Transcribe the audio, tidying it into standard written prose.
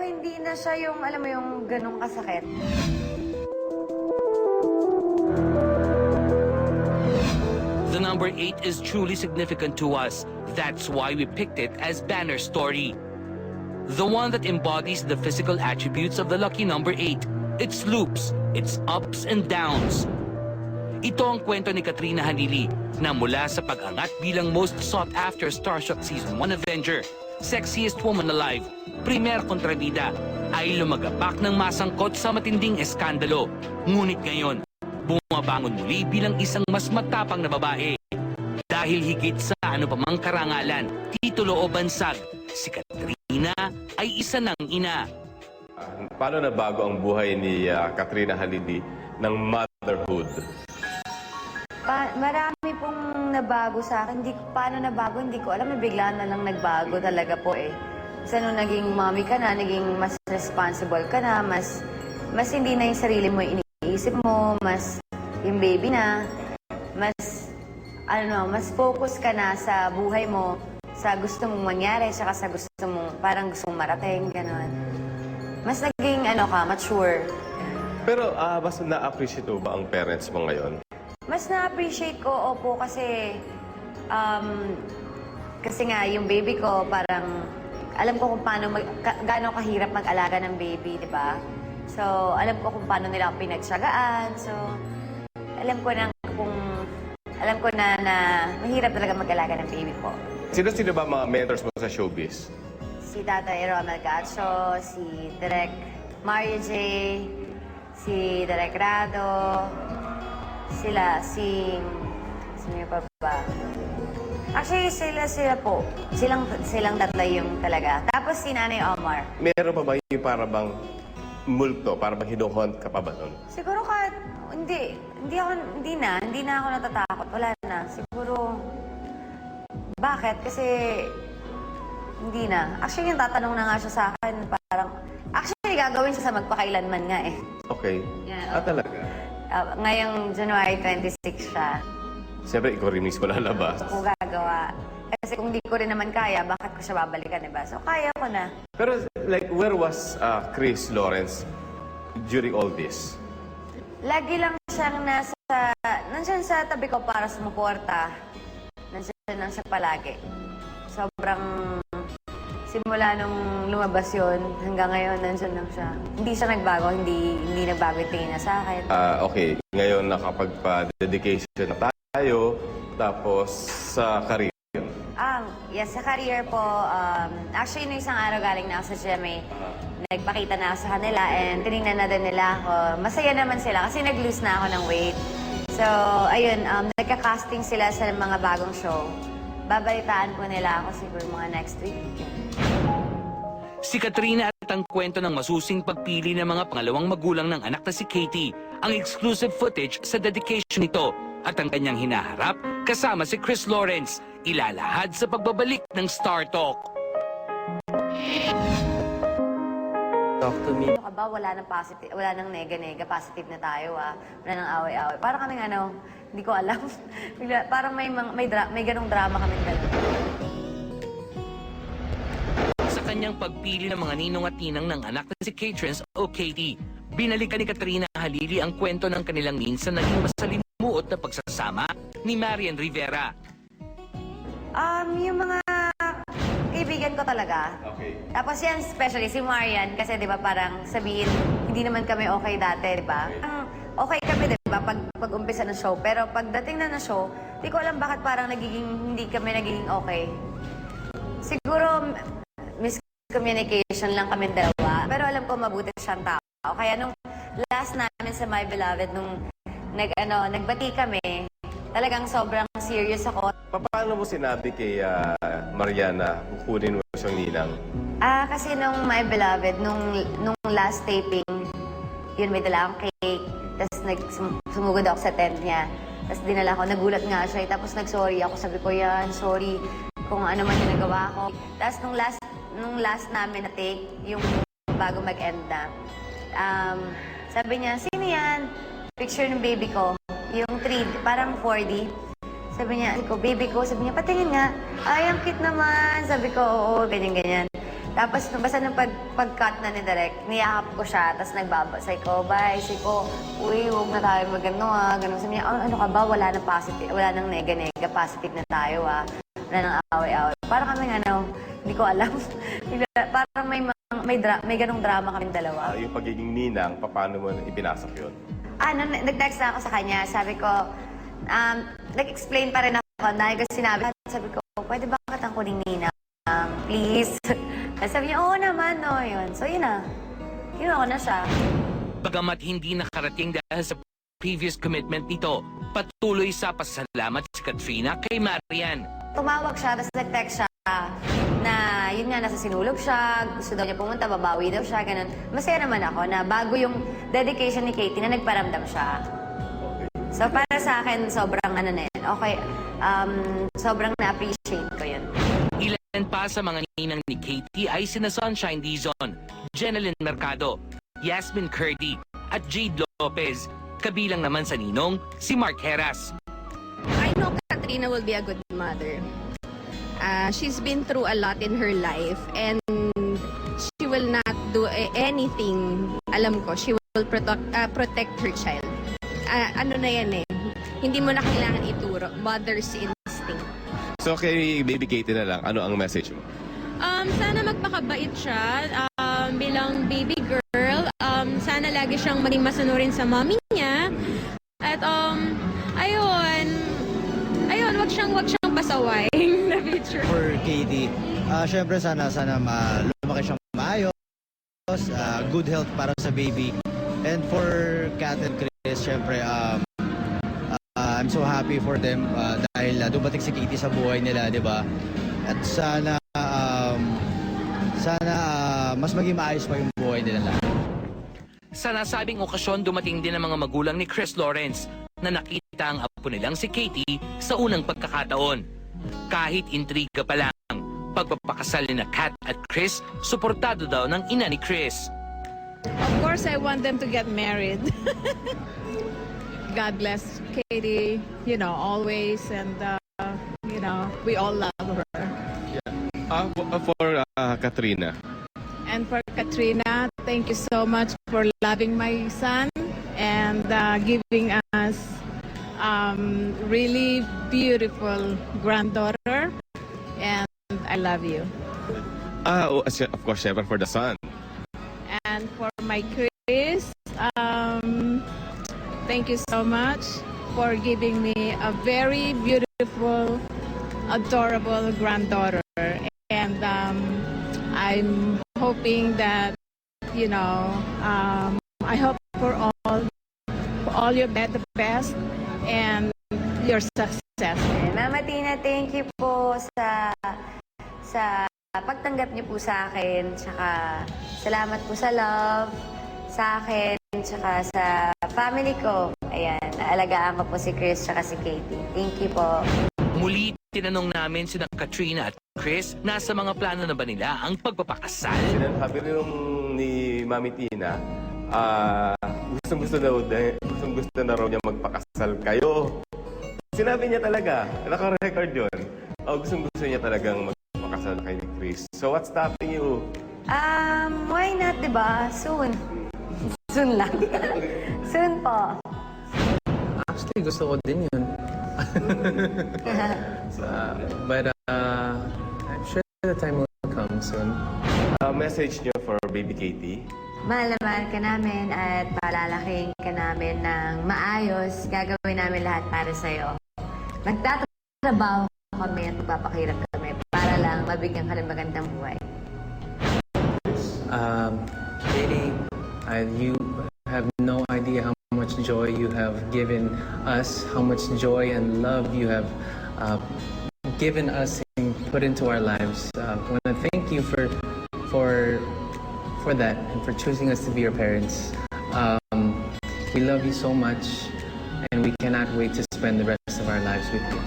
hindi na siya yung, alam mo yung ganong kasakit. The number 8 is truly significant to us. That's why we picked it as banner story. The one that embodies the physical attributes of the lucky number 8. Its loops, its ups and downs. Ito ang kwento ni Katrina Halili na mula sa pag-angat bilang most sought-after Starstruck Season 1 Avenger, sexiest woman alive, primer kontrabida, ay lumagapak ng masangkot sa matinding eskandalo. Ngunit ngayon, bumabangon muli bilang isang mas matapang na babae. Dahil higit sa ano pa mang karangalan, titulo o bansag, si Katrina ay isa ng ina. Paano nabago ang buhay ni Katrina Halili ng motherhood? Marami pong nabago sa akin. Paano nabago, hindi ko alam. Bigla na lang nagbago talaga po eh. Kasi nung naging mommy ka na, naging mas responsible ka na, mas hindi na yung sarili mo iniisip mo, mas yung baby na, mas focus ka na sa buhay mo, sa gusto mong mangyari, saka sa gusto mong, parang gusto mong marating, gano'n. Mas naging, mature. Pero mas na-appreciate mo ba ang parents mo ngayon? Mas na-appreciate ko, opo, kasi nga yung baby ko, parang alam ko kung paano, gaano kahirap mag-alaga ng baby, di ba? So, alam ko kung paano nila ako pinagtiyagaan. So, alam ko na mahirap talaga mag-alaga ng baby ko. Sino-sino ba mga mentors mo sa showbiz? Si Tatay Romel Gacho, si Direk Mario J, si Direk Rado, sino pa ba? Actually, sila po. Silang tatlo yung talaga. Tapos si Nanay Omar. Meron pa ba yung para bang multo, para bang hinuhunt ka pa ba nun? Siguro hindi na ako natatakot. Wala na. Siguro, bakit? Kasi, hindi na. Actually, yung tatanong na nga siya sa akin, parang, actually, gagawin siya sa magpakailanman nga eh. Okay. Yeah. Talaga? Ngayong January 26 siya. Siyempre, ikaw rin mismo lalabas. Kung gagawa. Kasi kung di ko rin naman kaya, bakit ko siya babalikan, diba? So, kaya ko na. Pero, like, where was Chris Lawrence during all this? Lagi lang siyang nandiyan sa tabi ko para sumuporta. Nandiyan lang siya palagi. Sobrang, simula nung lumabas yun, hanggang ngayon, nandiyan lang siya. Hindi siya nagbago, hindi nagbago yung tingin niya sa akin. Okay, ngayon nakapagpa-dedication na tayo, tapos sa career. Yes, sa career po, actually, nung isang araw galing na ako sa GMA, nagpakita na ako sa kanila and tinignan na din nila ako. Masaya naman sila kasi nag-lose na ako ng weight. So, ayun, nagka-casting sila sa mga bagong show. Babalitaan po nila ako siguro mga next week. Si Katrina at ang kwento ng masusing pagpili ng mga pangalawang magulang ng anak na si Katie, ang exclusive footage sa dedication nito at ang kanyang hinaharap kasama si Chris Lawrence, ilalahad sa pagbabalik ng Star Talk. Talk to me. Ano ka ba? Wala nang nega-nega, positive na tayo Wala nang away-away. Parang kaming hindi ko alam. Parang may ganong drama kaming dalawa. Sa kanyang pagpili ng mga ninong at ninang ng anak na si Catrins o Katie, binalikan ni Katrina Halili ang kwento ng kanilang minsan naging masalimuot na pagsasama ni Marian Rivera. Yung mga kaibigan ko talaga. Okay. Tapos yan, especially si Marian, kasi di ba parang sabihin, hindi naman kami okay dati, di ba? Okay kami, di ba, pag umpisa ng show. Pero pagdating na ng show, di ko alam bakit parang hindi kami nagiging okay. Siguro, miscommunication lang kami dalawa. Pero alam ko mabuti siyang tao. Kaya nung last namin sa My Beloved, nung nagbati kami, talagang sobrang serious ako. Paano mo sinabi kay Mariana kukunin mo siyang ninang? Kasi nung My Beloved, nung last taping, yun may dala akong cake. Tapos sumugod ako sa tent niya. Tapos dinala ko, nagulat nga siya. Tapos nag-sorry ako. Sabi ko, yan, sorry kung ano man yung nagawa ko. Tapos nung last namin na take, yung bago mag-end na, sabi niya, sino yan? Picture ng baby ko. Yung 3D, parang 4D. Sabi niya, baby ko. Sabi niya, patingin nga. Ay, ang cute naman. Sabi ko, oo, ganyan-ganyan. Tapos, basta nung pag-cut na ni Direk, niyakap ko siya, tapos nagbabasay ko, bye, say ko, uy, huwag na tayo magano ganun. Sabi niya, ano ka ba, wala nang positive, wala nang nega-nega, positive na tayo wala nang away-away. Parang kami hindi ko alam. Parang may ganong drama kaming dalawa. Yung pagiging ninang, paano mo ipinasok yun? Nag-text na ako sa kanya, sabi ko, nag-explain pa rin ako, dahil kasi sabi ko, pwede ba kitang kuning ninang? Please. Sabi niya, oo naman, no, yun. So, yun na. Kinuha ko na siya. Bagamat hindi nakarating dahil sa previous commitment nito, patuloy sa pasasalamat si Katrina kay Marian. Tumawag siya, tapos nag-text siya na, yun nga, nasa sinulog siya, gusto daw niya pumunta, babawi daw siya, ganun. Masaya naman ako na bago yung dedication ni Katie na nagparamdam siya. So, para sa akin, sobrang na yun. Okay, sobrang na-appreciate ko yun. Ilan pa sa mga ninang ni Katie ay sina Sunshine Dizon, Jeneline Mercado, Yasmin Curdy, at Jade Lopez. Kabilang naman sa ninong, si Mark Heras. I know Katrina will be a good mother. She's been through a lot in her life and she will not do anything. Alam ko, she will protect her child. Ano na yan eh. Hindi mo na kailangan ituro. Mother's instinct. So kay Baby Katie na lang, ano ang message mo? Sana magpakabait siya bilang baby girl. Sana lagi siyang maging masunurin sa mommy niya. At ayun, wag siyang pasaway in the future. For Katie, syempre sana lumaki siyang maayos, good health para sa baby. And for Kat and Chris, syempre I'm so happy for them dahil dumating si Katie sa buhay nila, di ba? At sana mas maging maayos pa yung buhay nila lahat. Sa nasabing okasyon, dumating din ang mga magulang ni Chris Lawrence na nakita ang apo nilang si Katie sa unang pagkakataon. Kahit intriga pa lang, pagpapakasal ni Kat at Chris, suportado daw ng ina ni Chris. Of course, I want them to get married. God bless Katie, always, and, we all love her. For Katrina. And for Katrina, thank you so much for loving my son and giving us really beautiful granddaughter. And I love you. Of course, syempre for the son. And for my Chris, thank you so much for giving me a very beautiful, adorable granddaughter. And I'm hoping that, I hope for all your the best and your success. Mama Tina, thank you po sa pagtanggap niyo po sa akin. Tsaka salamat po sa love sa akin. Tsaka sa family ko. Ayan, naalagaan ko po si Chris tsaka si Katie. Thank you po. Muli, tinanong namin sina Katrina at Chris, nasa mga plano na ba nila ang pagpapakasal? Sabi rin ni Mami Tina, gustong-gusto na raw niya magpakasal kayo. Sinabi niya talaga, naka-record yun. Gustong-gusto niya talagang magpakasal kay Chris. So what's stopping you? Why not, diba? Soon. Soon lang. Soon po. Actually, gusto ko din yun. But I'm sure the time will come soon. Message niyo for Baby Katie? Mahal na mahal ka namin at palalaking ka namin ng maayos. Gagawin namin lahat para sa'yo. Magtatrabaho kami at magpapakirap kami para lang mabigyan ka ng magandang buhay. Katie, you have no idea how much joy you have given us, how much joy and love you have given us and put into our lives. I want to thank you for that and for choosing us to be your parents. We love you so much and we cannot wait to spend the rest of our lives with you.